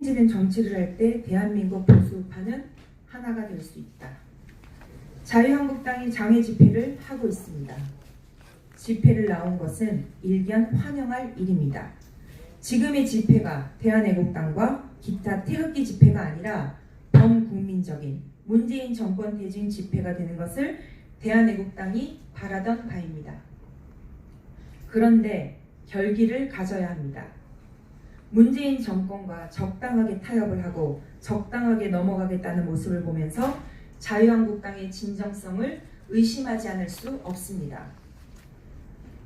책임지는 정치를 할 때 대한민국 보수파는 하나가 될 수 있다. 자유한국당이 장외 집회를 하고 있습니다. 집회를 나온 것은 일견 환영할 일입니다. 지금의 집회가 대한애국당과 기타 태극기 집회가 아니라 범국민적인 문재인 정권 퇴진 집회가 되는 것을 대한애국당이 바라던 바입니다. 그런데 결기를 가져야 합니다. 문재인 정권과 적당하게 타협을 하고 적당하게 넘어가겠다는 모습을 보면서 자유한국당의 진정성을 의심하지 않을 수 없습니다.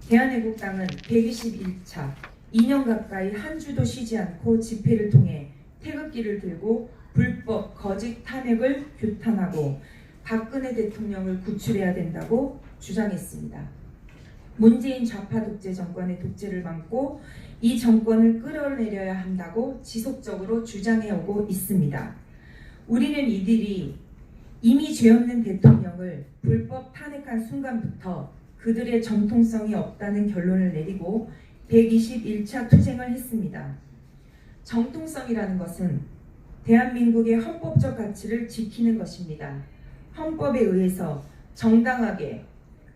대한애국당은 121차 2년 가까이 한 주도 쉬지 않고 집회를 통해 태극기를 들고 불법 거짓 탄핵을 규탄하고 박근혜 대통령을 구출해야 된다고 주장했습니다. 문재인 좌파 독재 정권의 독재를 막고 이 정권을 끌어내려야 한다고 지속적으로 주장해오고 있습니다. 우리는 이들이 이미 죄 없는 대통령을 불법 탄핵한 순간부터 그들의 정통성이 없다는 결론을 내리고 121차 투쟁을 했습니다. 정통성이라는 것은 대한민국의 헌법적 가치를 지키는 것입니다. 헌법에 의해서 정당하게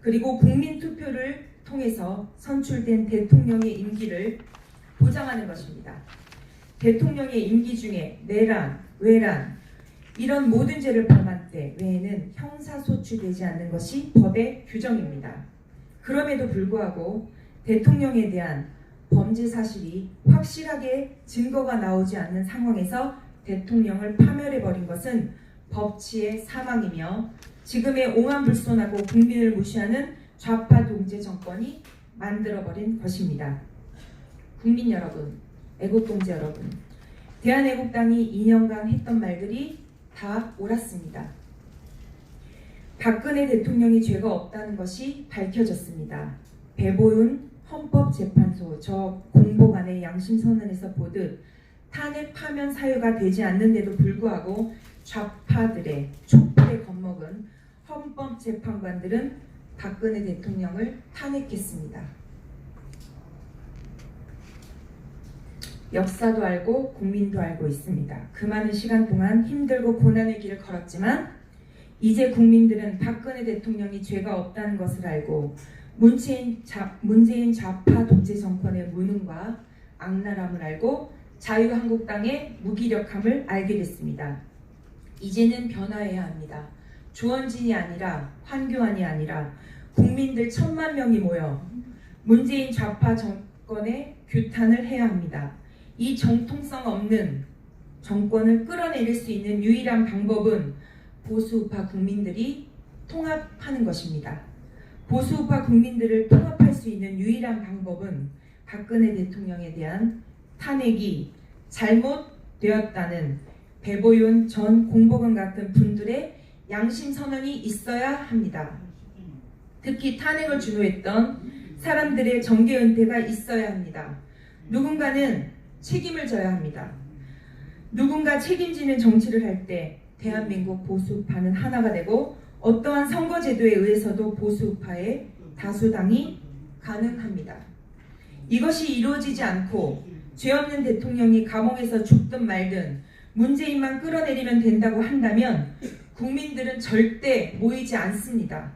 그리고 국민투표를 통해서 선출된 대통령의 임기를 보장하는 것입니다. 대통령의 임기 중에 내란, 외란 이런 모든 죄를 범한 때 외에는 형사소추되지 않는 것이 법의 규정입니다. 그럼에도 불구하고 대통령에 대한 범죄 사실이 확실하게 증거가 나오지 않는 상황에서 대통령을 파멸해버린 것은 법치의 사망이며 지금의 오만불손하고 국민을 무시하는 좌파 독재 정권이 만들어버린 것입니다. 국민 여러분, 애국동지 여러분, 대한애국당이 2년간 했던 말들이 다 옳았습니다. 박근혜 대통령이 죄가 없다는 것이 밝혀졌습니다. 배보윤 헌법재판소 저 공보관의 양심선언에서 보듯 탄핵 파면 사유가 되지 않는데도 불구하고 좌파들의 촛불에 겁먹은 헌법재판관들은 박근혜 대통령을 탄핵했습니다. 역사도 알고 국민도 알고 있습니다. 그 많은 시간 동안 힘들고 고난의 길을 걸었지만 이제 국민들은 박근혜 대통령이 죄가 없다는 것을 알고 문재인 좌파 독재 정권의 무능과 악랄함을 알고 자유한국당의 무기력함을 알게 됐습니다. 이제는 변화해야 합니다. 조원진이 아니라 황교안이 아니라 국민들 1000만 명이 모여 문재인 좌파 정권의 규탄을 해야 합니다. 이 정통성 없는 정권을 끌어내릴 수 있는 유일한 방법은 보수우파 국민들이 통합하는 것입니다. 보수우파 국민들을 통합할 수 있는 유일한 방법은 박근혜 대통령에 대한 탄핵이 잘못되었다는 배보윤 전 공보관 같은 분들의 양심 선언이 있어야 합니다. 특히 탄핵을 주도했던 사람들의 정계 은퇴가 있어야 합니다. 누군가는 책임을 져야 합니다. 누군가 책임지는 정치를 할 때 대한민국 보수파는 하나가 되고 어떠한 선거제도에 의해서도 보수파의 다수당이 가능합니다. 이것이 이루어지지 않고 죄 없는 대통령이 감옥에서 죽든 말든 문재인만 끌어내리면 된다고 한다면 국민들은 절대 모이지 않습니다.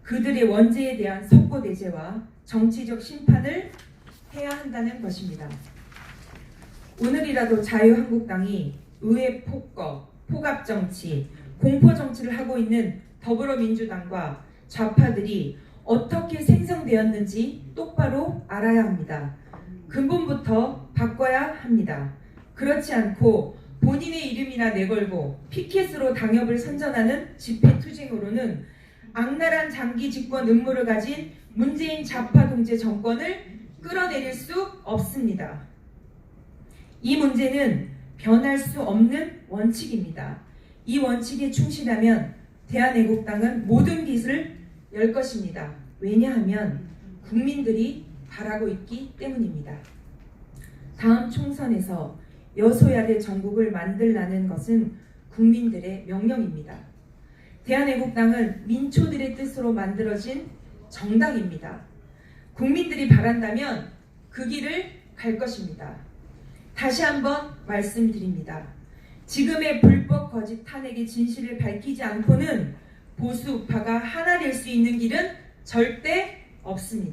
그들의 원죄에 대한 석고대죄와 정치적 심판을 해야 한다는 것입니다. 오늘이라도 자유한국당이 의회 폭거, 포갑정치, 공포정치를 하고 있는 더불어민주당과 좌파들이 어떻게 생성되었는지 똑바로 알아야 합니다. 근본부터 바꿔야 합니다. 그렇지 않고 본인의 이름이나 내걸고 피켓으로 당협을 선전하는 집회투쟁으로는 악랄한 장기 집권 음모를 가진 문재인 좌파 독재 정권을 끌어내릴 수 없습니다. 이 문제는 변할 수 없는 원칙입니다. 이 원칙에 충실하면 대한애국당은 모든 길을 열 것입니다. 왜냐하면 국민들이 바라고 있기 때문입니다. 다음 총선에서 여소야대 전국을 만들라는 것은 국민들의 명령입니다. 대한애국당은 민초들의 뜻으로 만들어진 정당입니다. 국민들이 바란다면 그 길을 갈 것입니다. 다시 한번 말씀드립니다. 지금의 불법 거짓 탄핵의 진실을 밝히지 않고는 보수 우파가 하나 될 수 있는 길은 절대 없습니다.